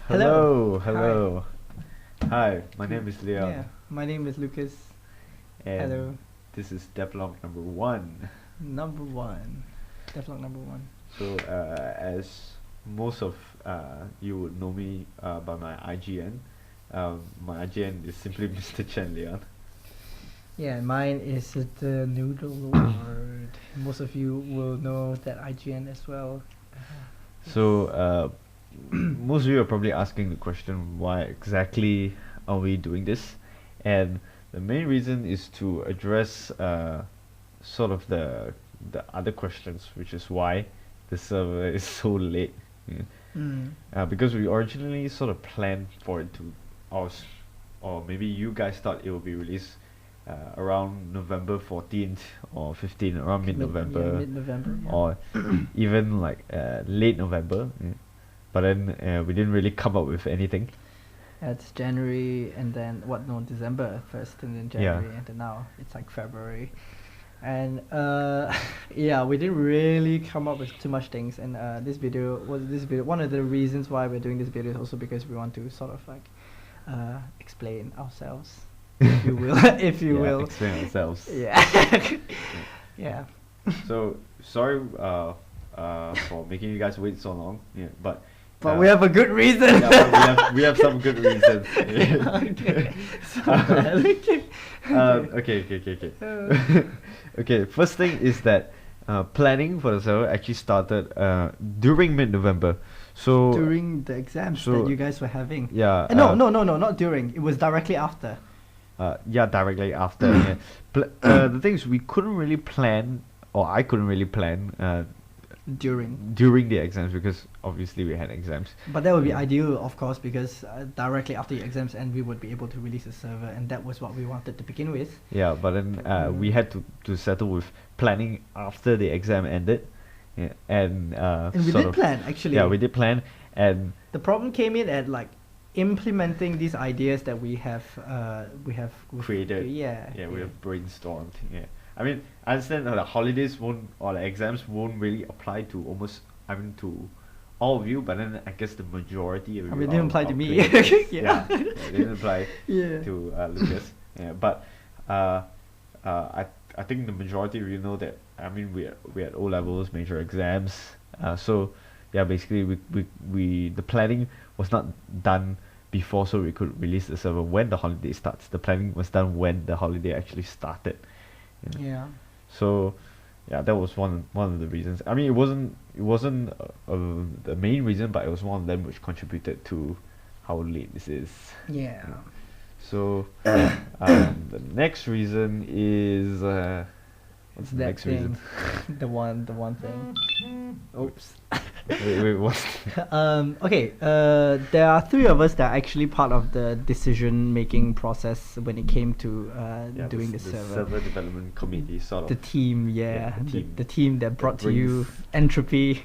Hello. Hello. Hi, my name is Leon, Yeah, my name is Lucas. and Hello. this is Devlog number one. Number one. Devlog number one. So, as most of you would know me by my IGN, my IGN is simply Mr. Chen Leon. Yeah, mine is the Noodle Lord. Most of you will know that IGN as well. So, most of you are probably asking the question, why exactly are we doing this? And the main reason is to address sort of the other questions, which is why the server is so late. Yeah. Mm. Because we originally sort of planned for it to, or, or maybe you guys thought it would be released around November 14th or 15th, around mid-November, Mid-November. Yeah. or even like late November. Yeah. But then we didn't really come up with anything. It's January and then December first and then Yeah. January and then now it's like February. And yeah, we didn't really come up with too much things. And this video one of the reasons why we're doing this video is also because we want to sort of like explain ourselves, if you will, if you Yeah, will. explain ourselves. Yeah. Yeah. So sorry for making you guys wait so long. Yeah, but We have a good reason. yeah, but we have some good reasons. Okay. So bad. Okay. Okay. Okay. First thing is that planning for the server actually started during mid-November. So During the exams so- that you guys were having. yeah. No, not during. It was directly after. Yeah, directly after. Yeah. The thing is, we couldn't really plan, or I couldn't really plan during the exams because obviously we had exams. But that would be Yeah. ideal, of course, because directly after the exams end, we would be able to release the server, and that was what we wanted to begin with. Yeah, but then we had to settle with planning after the exam ended. Yeah, and And we sort did of- plan, actually. Yeah, we did plan, and The problem came in at like implementing these ideas that we have created. Yeah. Yeah, we have brainstormed. Yeah, I mean, I understand that the holidays won't, or the exams won't really apply to to all of you, but then I guess the majority of you. I mean, it didn't apply to are me. creators. Yeah. Yeah, it didn't apply Yeah. to Lucas. Yeah, but I think the majority of you know that. I mean, we had O levels, major exams. So yeah, basically we the planning was not done before, so we could release the server when the holiday starts. The planning was done when the holiday actually started. Yeah. Yeah. So yeah, that was one of the reasons. I mean, it wasn't the main reason, but it was one of them which contributed to how late this is. Yeah. So the next reason is what's the That next thing. reason? the one thing. Oops. Wait, what? Okay, there are three of us that are actually part of the decision-making process when it came to Yeah, doing the the server. server development committee sort The of team, yeah, the team the team that brought to you brings- Entropy.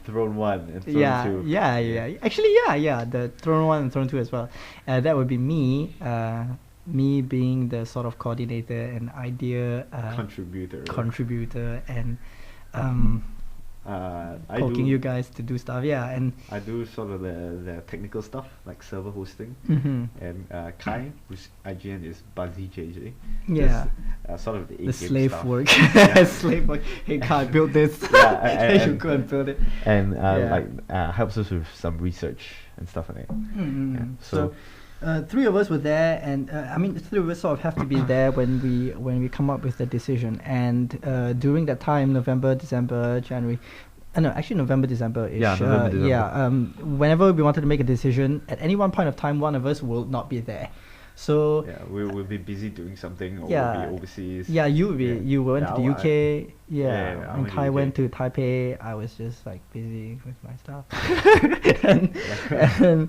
Throne 1 and Throne Yeah, 2. yeah. Actually, yeah, the Throne 1 and Throne 2 as well. That would be me, me being the sort of coordinator and idea contributor and I poking do you guys to do stuff. Yeah, and I do sort of the technical stuff like server hosting, and Kai, whose IGN is Buzzy JJ, yeah, does, sort of the the in-game slave stuff. work. Yeah. Slave work. Hey, can't build this. Yeah, You and- go and build it. and Yeah. like helps us with some research and stuff like that. Yeah, So, three of us were there, and I mean, the three of us sort of have to be there when we come up with the decision. And during that time, November, December, January. No, actually November, December ish. Yeah, November, December. Yeah. Whenever we wanted to make a decision, at any one point of time, one of us will not be there. So Yeah, we'll be busy doing something, or Yeah. we'll be overseas. yeah, you Yeah. you went Yeah, to the I- UK. yeah, I And went to Kai UK. went to Taipei. I was just like busy with my stuff, and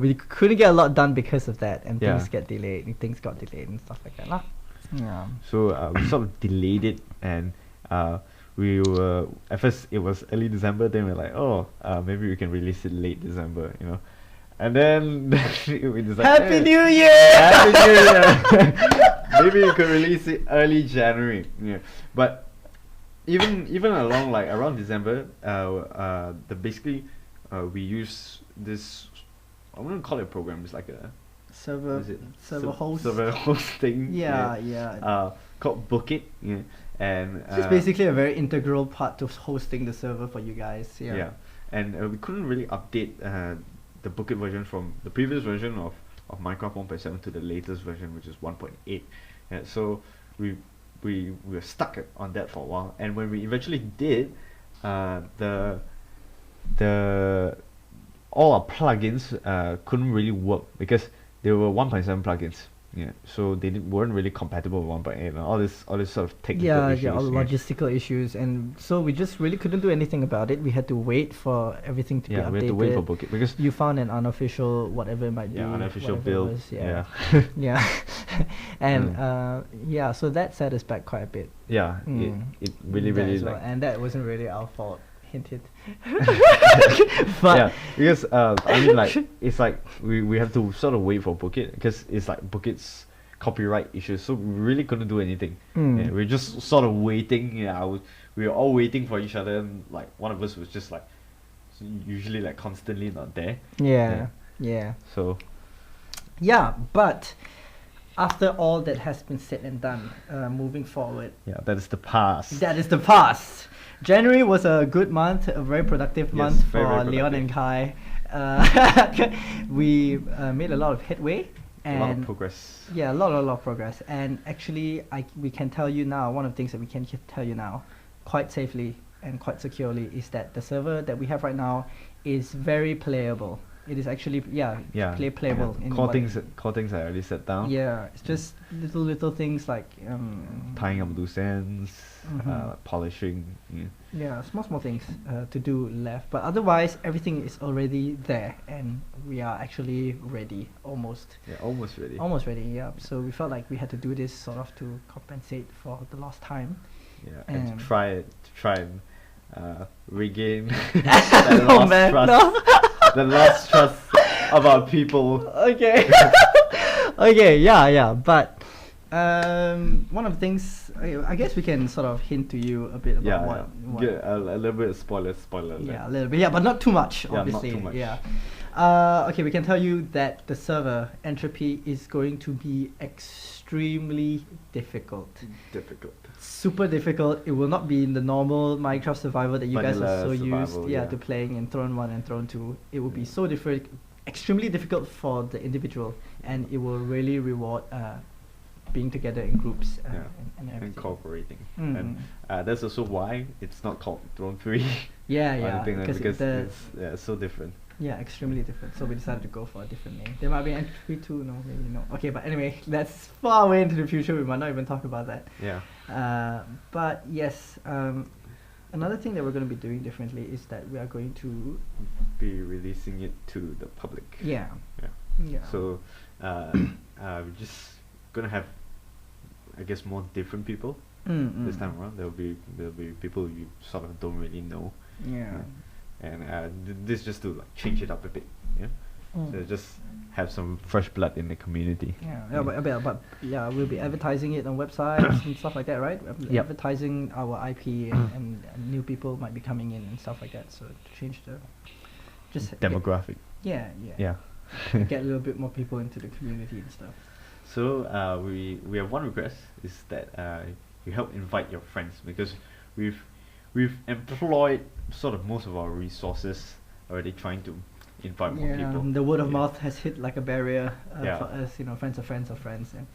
we couldn't get a lot done because of that, and Yeah. things got delayed and stuff like that, lah. Yeah. So we sort of delayed it, and we were at first it was early December. Then we're like, oh, maybe we can release it late December, you know. And then we decided, Happy "Hey, New Year! Happy New Year! Maybe we could release it early January. Yeah, but even along like around December, the basically we use this I wouldn't call it a program. It's like a server is it server host. server hosting. Yeah. Called Book It. Yeah, and It's basically a very integral part to hosting the server for you guys. Yeah. yeah, and we couldn't really update the Book It version from the previous version of Minecraft 1.7 to the latest version, which is 1.8. Yeah, so we were stuck on that for a while, and when we eventually did, the all our plugins couldn't really work because they were 1.7 plugins. Yeah, so they weren't really compatible with 1.8 and all this sort of technical issues. All logistical issues, and so we just really couldn't do anything about it. We had to wait for everything to be updated. We had to wait for Book It because you found an unofficial whatever it might be. Unofficial whatever it build. was, Yeah. Yeah. And so that set us back quite a bit. Yeah, it really That really as well, like and that wasn't really our fault. Hint, hint. yeah, because I mean like it's like we have to sort of wait for Book It because it's like Book It's copyright issues, so we really couldn't do anything. Yeah, we're just sort of waiting. We were all waiting for each other, and like one of us was just like usually like constantly not there. Yeah. So Yeah, but after all that has been said and done, moving forward, yeah, that is the past. that is the past. January was a good month, a very productive month very, for very Leon and Kai. We made a lot of headway. A lot of And progress. yeah, a lot of progress. And actually, we can tell you now, one of the things that we can tell you now, quite safely and quite securely, is that the server that we have right now is very playable. It is actually, playable. Yeah. In Core what- things I already set down. Yeah, it's just little things like Tying up loose ends, Mhm. polishing. Yeah. yeah, small things to do left. But otherwise, everything is already there, and we are actually ready, almost. Yeah, almost ready. Almost ready, yeah. So we felt like we had to do this sort of to compensate for the lost time. Yeah, and Um, to try and regain that No, lost man, trust, no. the lost trust of our people. Okay. Okay, yeah. But one of the things, I guess we can sort of hint to you a bit about what Get a little bit of spoiler alert. yeah, a little bit. Yeah, but not too much, Yeah, not obviously. too much. Yeah. Okay, we can tell you that the server Entropy is going to be extremely difficult. Difficult. Super difficult. It will not be in the normal Minecraft survival that you guys are so Vanilla used survival, yeah. to playing in Throne 1 and Throne 2. It will be so different, extremely difficult for the individual, and it will really reward being together in groups and everything. And cooperating. Mm. And that's also why it's not called Throne 3. Yeah, or yeah, anything like, because the- it's so different. yeah, extremely different. So we decided to go for a different name. There might be Entropy 2, no, maybe no. Okay, but anyway, that's far away into the future. We might not even talk about that. Yeah. But yes, another thing that we're going to be doing differently is that we are going to Be releasing it to the public. yeah. So we're just gonna have, I guess, more different people this time around. There'll be people you sort of don't really know. Yeah. And this just to like change it up a bit. Yeah. So just have some fresh blood in the community. Yeah, but yeah, we'll be advertising it on websites and stuff like that, right? Yep. Advertising our IP and new people might be coming in and stuff like that. So to change the Demographic. Yeah. Get a little bit more people into the community and stuff. So we have one request is that you help invite your friends, because we've employed sort of most of our resources already trying to invite more people. The word of Yeah. mouth has hit like a barrier Yeah. for us, friends of friends of friends, and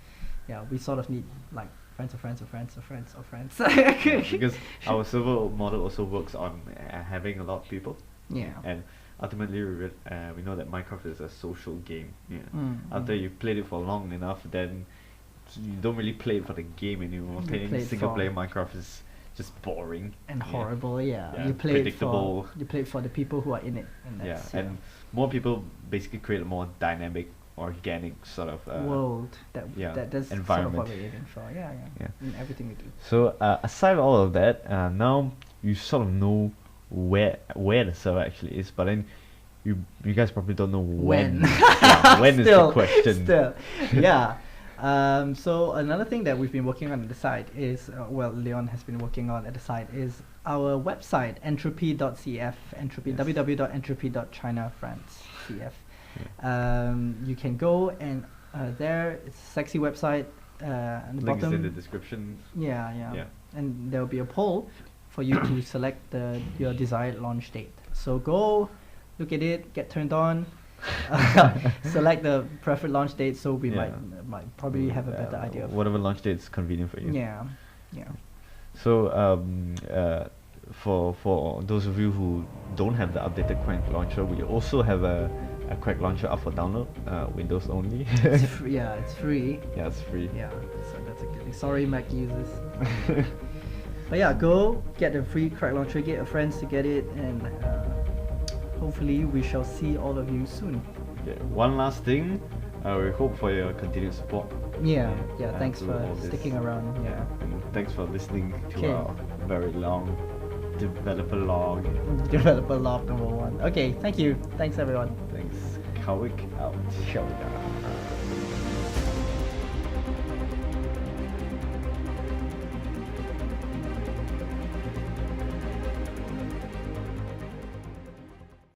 yeah, we sort of need like friends of friends of friends of friends of friends. Yeah, because our server model also works on having a lot of people, Yeah. and ultimately we know that Minecraft is a social game. Yeah. After Mm. you've played it for long enough, then you don't really play it for the game anymore. You Playing play it single for- player Minecraft is just boring And yeah. horrible, yeah. Yeah, You play it for predictable. the people who are in it, and Yeah, that's and more people basically create a more dynamic, organic sort of world that's sort of environment. what we're aiming for. Yeah. Yeah. In everything we do. So aside all of that, now you sort of know where the server actually is, but then you guys probably don't know when. Yeah, when is the question? Still, yeah. So another thing that we've been working on the side is, Leon has been working on at the side is our website, entropy.cf, Yes. www.entropy.china France cf. You can go and there it's a sexy website. And the Link is bottom, in the description. yeah, and there will be a poll for you to select your desired launch date. So go look at it, get turned on, select the preferred launch date, so we might probably have a better idea of whatever launch date is convenient for you. yeah. So for those of you who don't have the updated Quack launcher, we also have a Quack launcher up for download, Windows only. It's free, yeah, it's free. Yeah, it's free. Yeah, so that's a good thing. Sorry, Mac users. But yeah, go get the free Quack launcher, get your friends to get it, and hopefully we shall see all of you soon. Okay, one last thing, we hope for your continued support. Yeah, thanks to for all this. sticking around. Yeah. And thanks for listening to Okay. our very long developer log. Developer log number 1. Okay, thank you. Thanks everyone. Thanks. Kawik out. Showdown.